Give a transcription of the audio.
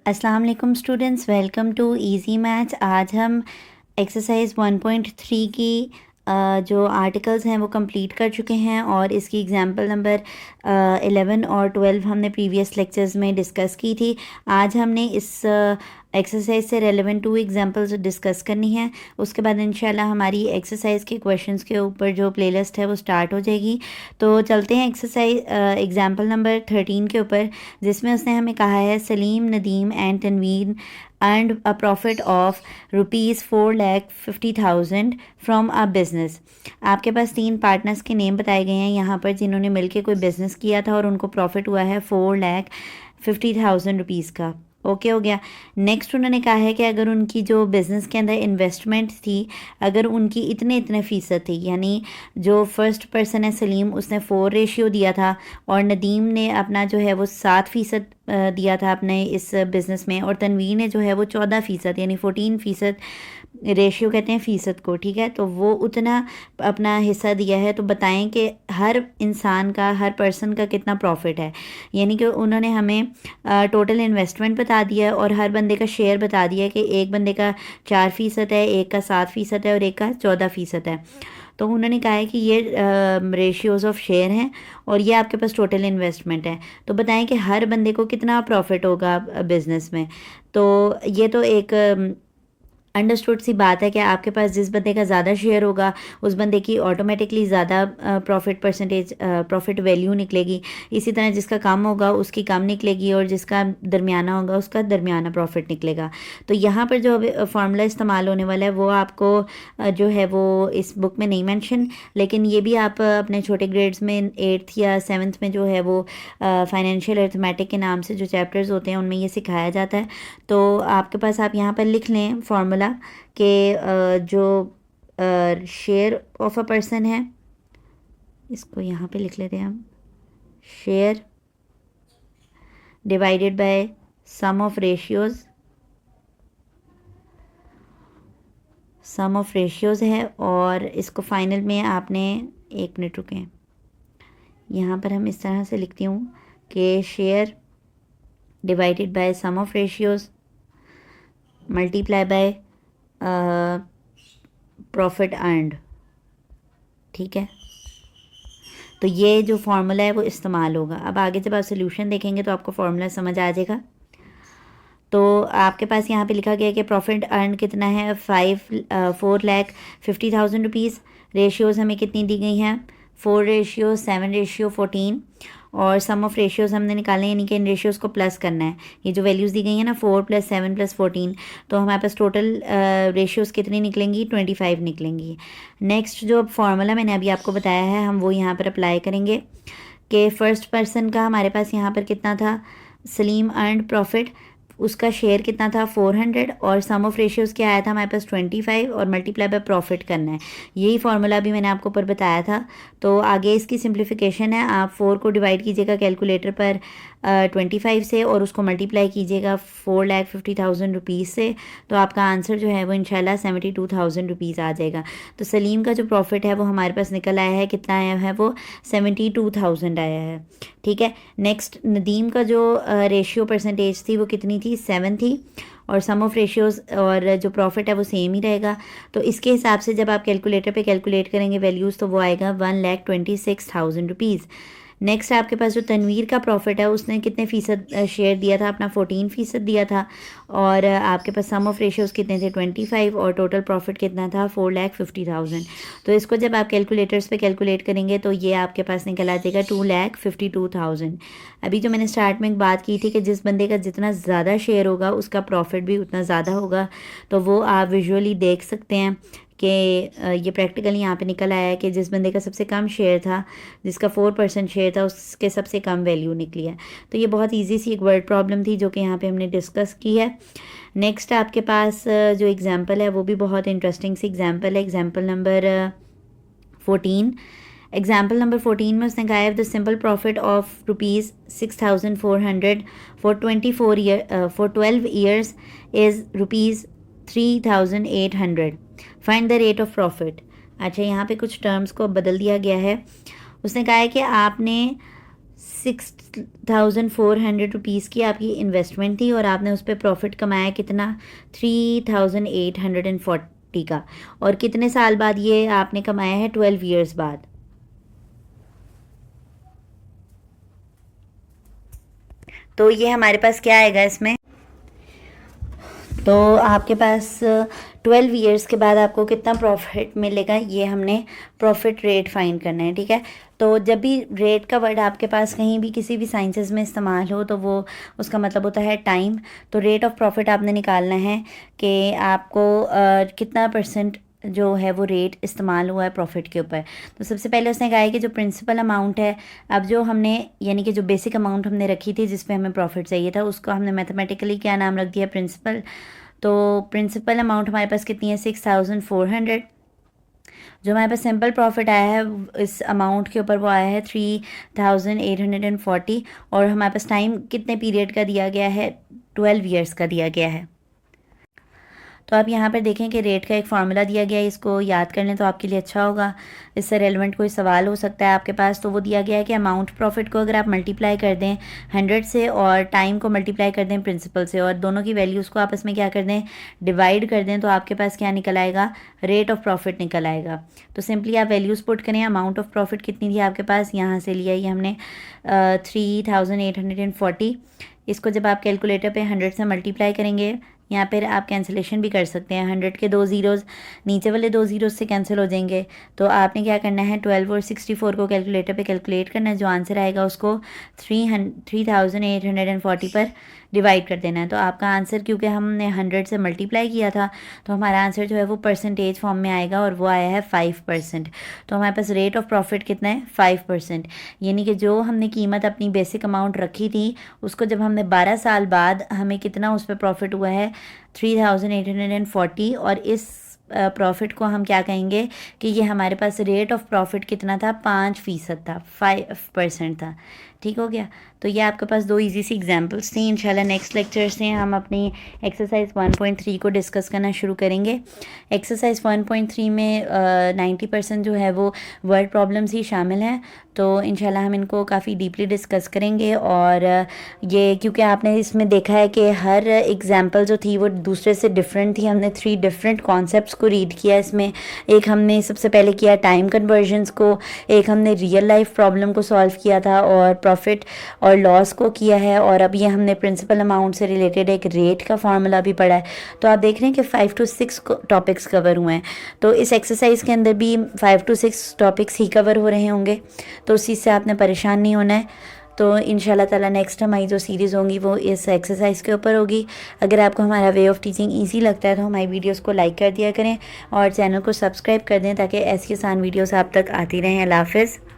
अस्सलाम वालेकुम students, welcome to easy maths. आज हम एक्सरसाइज 1.3 की जो आर्टिकल्स हैं वो कंप्लीट कर चुके हैं और इसकी एग्जांपल नंबर 11 और 12 हमने प्रीवियस लेक्चर्स में डिस्कस की थी। आज हमने इस एक्सरसाइज से रेलेवेंट 2 एग्जांपल्स डिस्कस करनी है। उसके बाद इंशाल्लाह हमारी एक्सरसाइज के क्वेश्चंस के ऊपर जो प्लेलिस्ट है वो स्टार्ट हो जाएगी। तो चलते हैं एक्सरसाइज एग्जांपल नंबर 13 के ऊपर, जिसमें उसने हमें कहा है Salim, Nadeem and Tanveer earned a profit of rupees 4,50,000 from a business. आपके पास 3 पार्टनर्स के नेम बताए गए हैं यहाँ पर, जिन्होंने मिलकर कोई बिज़नेस किया था और उनको प्रॉफिट हुआ है 4,50,000 रुपीज़ का। ओके हो गया। नेक्स्ट उन्होंने कहा है कि अगर उनकी जो बिज़नेस के अंदर इन्वेस्टमेंट थी, अगर उनकी इतने फ़ीसद थी, यानी जो फर्स्ट पर्सन है सलीम, उसने 4 रेशियो दिया था और नदीम ने अपना जो है वो 7% दिया था अपने इस बिज़नेस में, और तनवीर ने जो है वो 14% यानी 14% रेशियो कहते हैं फ़ीसद को, ठीक है। तो वो उतना अपना हिस्सा दिया है। तो बताएं कि हर इंसान का, हर पर्सन का कितना प्रॉफिट है। यानी कि उन्होंने हमें टोटल इन्वेस्टमेंट बता दिया है और हर बंदे का शेयर बता दिया है कि एक बंदे का 4% है, एक का 7% है और एक का 14% है। तो उन्होंने कहा है कि ये रेशियोज़ ऑफ शेयर हैं और ये आपके पास टोटल इन्वेस्टमेंट है। तो बताएं कि हर बंदे को कितना प्रॉफिट होगा बिज़नेस में। तो ये तो एक अंडरस्टूड सी बात है कि आपके पास जिस बंदे का ज़्यादा शेयर होगा उस बंदे की ऑटोमेटिकली ज़्यादा प्रॉफिट परसेंटेज, प्रॉफिट वैल्यू निकलेगी। इसी तरह जिसका कम होगा उसकी कम निकलेगी और जिसका दरमियाना होगा उसका दरमियाना प्रॉफिट निकलेगा। तो यहाँ पर जो फार्मूला इस्तेमाल होने वाला है वो आपको जो है वो इस बुक में नहीं मेंशन, लेकिन ये भी आप अपने छोटे ग्रेड्स में 8th या 7th में जो है वो फाइनेंशियल अर्थमेटिक के नाम से जो चैप्टर्स होते हैं उनमें ये सिखाया जाता है। तो आपके पास आप यहाँ पर लिख लें फार्मूला कि जो शेयर ऑफ अ पर्सन है, इसको यहाँ पे लिख लेते हैं हम, share divided by sum of ratios है। और इसको फाइनल में आपने, एक मिनट रुकें, यहाँ पर हम इस तरह से लिखती हूँ कि share divided by sum of ratios multiply by profit earned, ठीक है। तो ये जो फार्मूला है वो इस्तेमाल होगा। अब आगे जब आप सोल्यूशन देखेंगे तो आपको फार्मूला समझ आ जाएगा। तो आपके पास यहाँ पे लिखा गया है कि प्रॉफिट अर्न कितना है, 4,50,000 रुपीज़। रेशियोज़ हमें कितनी दी गई हैं, 4:7:14। और सम ऑफ रेशियोज़ हमने निकाले, यानी कि इन रेशियोज़ को प्लस करना है। ये जो वैल्यूज़ दी गई हैं ना, 4 + 7 + 14, तो हमारे पास टोटल रेशियोज़ कितनी निकलेंगी, 25 निकलेंगी। नेक्स्ट जो फार्मूला मैंने अभी आपको बताया है हम वो यहाँ पर अप्लाई करेंगे कि फ़र्स्ट पर्सन का हमारे पास यहाँ पर कितना था, सलीम अर्नड प्रॉफिट, उसका शेयर कितना था 400, और सम ऑफ रेशियोज़ क्या आया था हमारे पास 25, और मल्टीप्लाई बाय प्रॉफिट करना है। यही फार्मूला भी मैंने आपको ऊपर बताया था। तो आगे इसकी सिंप्लीफिकेशन है, आप 4 को डिवाइड कीजिएगा कैलकुलेटर पर 25 से और उसको मल्टीप्लाई कीजिएगा 4,50,000 रुपीज़ से, तो आपका आंसर जो है वो इंशाल्लाह 72,000 रुपीज़ आ जाएगा। तो सलीम का जो प्रॉफिट है वो हमारे पास निकल आया है, कितना आया है वो 72,000 आया है, ठीक है। नेक्स्ट नदीम का जो रेशियो परसेंटेज थी वो कितनी थी, 7 थी, और सम ऑफ रेशियोज़ और जो प्रॉफिट है वो सेम ही रहेगा। तो इसके हिसाब से जब आप कैलकुलेटर पे कैलकुलेट करेंगे वैल्यूज़ तो वो आएगा 1,26,000 रुपीज़। नेक्स्ट आपके पास जो तनवीर का प्रॉफिट है उसने कितने फ़ीसद शेयर दिया था, अपना 14% दिया था, और आपके पास सम ऑफ रेशियोज़ कितने थे, 25, और टोटल प्रॉफिट कितना था 4,50,000। तो इसको जब आप कैलकुलेटर्स पे कैलकुलेट करेंगे तो ये आपके पास निकल आ जाएगा 2,52,000। अभी जो मैंने स्टार्ट में एक बात की थी कि जिस बंदे का जितना ज़्यादा शेयर होगा उसका प्रॉफिट भी उतना ज़्यादा होगा, तो वो आप विजुअली देख सकते हैं कि ये प्रैक्टिकली यहाँ पे निकल आया है कि जिस बंदे का सबसे कम शेयर था, जिसका 4% शेयर था, उसके सबसे कम वैल्यू निकली है। तो ये बहुत इजी सी एक वर्ड प्रॉब्लम थी जो कि यहाँ पे हमने डिस्कस की है। नेक्स्ट आपके पास जो एग्जांपल है वो भी बहुत इंटरेस्टिंग सी एग्जांपल है, एग्जांपल नंबर 14। एग्जाम्पल नंबर 14 में उसने कहा है the simple profit of ₹6,400 for 12 years is ₹3,800। Find the rate of profit. अच्छा, यहाँ पे कुछ टर्म्स को बदल दिया गया है। उसने कहा है कि आपने ₹6,400 की आपकी इन्वेस्टमेंट थी और आपने उस पर प्रॉफिट कमाया कितना, 3,840 का। और कितने साल बाद ये आपने कमाया है, 12 ईयर्स बाद। तो ये हमारे पास क्या आएगा इसमें, तो आपके पास 12 ईयर्स के बाद आपको कितना प्रॉफिट मिलेगा, ये हमने प्रॉफिट रेट फाइंड करना है, ठीक है। तो जब भी रेट का वर्ड आपके पास कहीं भी किसी भी साइंसेस में इस्तेमाल हो तो वो उसका मतलब होता है टाइम। तो रेट ऑफ प्रॉफिट आपने निकालना है कि आपको कितना परसेंट जो है वो रेट इस्तेमाल हुआ है प्रॉफिट के ऊपर। तो सबसे पहले उसने कहा है कि जो प्रिंसिपल अमाउंट है, अब जो हमने यानी कि जो बेसिक अमाउंट हमने रखी थी जिस पे हमें प्रॉफिट चाहिए था, उसको हमने मैथमेटिकली क्या नाम रख दिया, प्रिंसिपल। तो प्रिंसिपल अमाउंट हमारे पास कितनी है, 6,400। जो हमारे पास सिंपल प्रॉफिट आया है इस अमाउंट के ऊपर वो आया है 3,840। और हमारे पास टाइम कितने पीरियड का दिया गया है, 12 ईयर्स का दिया गया है। तो आप यहाँ पर देखें कि रेट का एक फार्मूला दिया गया है, इसको याद कर लें तो आपके लिए अच्छा होगा। इससे रेलेवेंट कोई सवाल हो सकता है आपके पास। तो वो दिया गया है कि अमाउंट प्रॉफिट को अगर आप मल्टीप्लाई कर दें 100 से और टाइम को मल्टीप्लाई कर दें प्रिंसिपल से और दोनों की वैल्यूज़ को आपस में क्या कर दें, डिवाइड कर दें, तो आपके पास क्या निकल आएगा, रेट ऑफ प्रॉफिट निकल आएगा। तो सिंपली आप वैल्यूज़ पुट करें। अमाउंट ऑफ प्रॉफिट कितनी थी आपके पास, यहाँ से लिया ये हमने 3,840। इसको जब आप कैलकुलेटर पे 100 से मल्टीप्लाई करेंगे, यहाँ पर आप कैंसिलेशन भी कर सकते हैं, 100 के 2 ज़ीरोज़ नीचे वाले 2 ज़ीरोज़ से कैंसिल हो जाएंगे। तो आपने क्या करना है, 12 और 64 को कैलकुलेटर पे कैलकुलेट करना है, जो आंसर आएगा उसको 3,840 पर डिवाइड कर देना है। तो आपका आंसर, क्योंकि हमने 100 से मल्टीप्लाई किया था, तो हमारा आंसर जो है वो परसेंटेज फॉर्म में आएगा और वो आया है 5%। तो हमारे पास रेट ऑफ प्रॉफिट कितना है, 5%। यानी कि जो हमने कीमत अपनी बेसिक अमाउंट रखी थी उसको जब हमने 12 साल बाद हमें कितना उस पर प्रॉफिट हुआ है, 3,840। और इस प्रॉफिट को हम क्या कहेंगे कि ये हमारे पास रेट ऑफ प्रॉफिट कितना था, 5% था, 5% था। ठीक हो गया। तो ये आपके पास 2 इजी सी एग्जांपल्स थी। इंशाल्लाह नेक्स्ट लेक्चर से हम अपनी एक्सरसाइज 1.3 को डिस्कस करना शुरू करेंगे। एक्सरसाइज 1.3 में 90% जो है वो वर्ड प्रॉब्लम्स ही शामिल हैं। तो इंशाल्लाह हम इनको काफ़ी डीपली डिस्कस करेंगे। और ये क्योंकि आपने इसमें देखा है कि हर एग्जांपल जो थी वो दूसरे से डिफरेंट थी, हमने 3 डिफरेंट कॉन्सेप्ट्स को रीड किया इसमें। एक हमने सबसे पहले किया टाइम कन्वर्जन्स को, एक हमने रियल लाइफ प्रॉब्लम को सॉल्व किया था और प्रॉफिट और लॉस को किया है, और अब ये हमने प्रिंसिपल अमाउंट से रिलेटेड एक रेट का फार्मूला भी पढ़ा है। तो आप देख रहे हैं कि 5 to 6 टॉपिक्स कवर हुए हैं। तो इस एक्सरसाइज के अंदर भी 5 to 6 टॉपिक्स ही कवर हो रहे होंगे, तो उस चीज़ से आपने परेशान नहीं होना है। तो इंशाल्लाह ताला नेक्स्ट हमारी जो सीरीज़ होंगी वो इस एक्सरसाइज के ऊपर होगी। अगर आपको हमारा वे ऑफ टीचिंग ईजी लगता है तो हमारी वीडियोस को लाइक कर दिया करें और चैनल को सब्सक्राइब कर दें ताकि ऐसी आसान वीडियोस आप तक आती रहें। अल्लाह हाफ़िज़।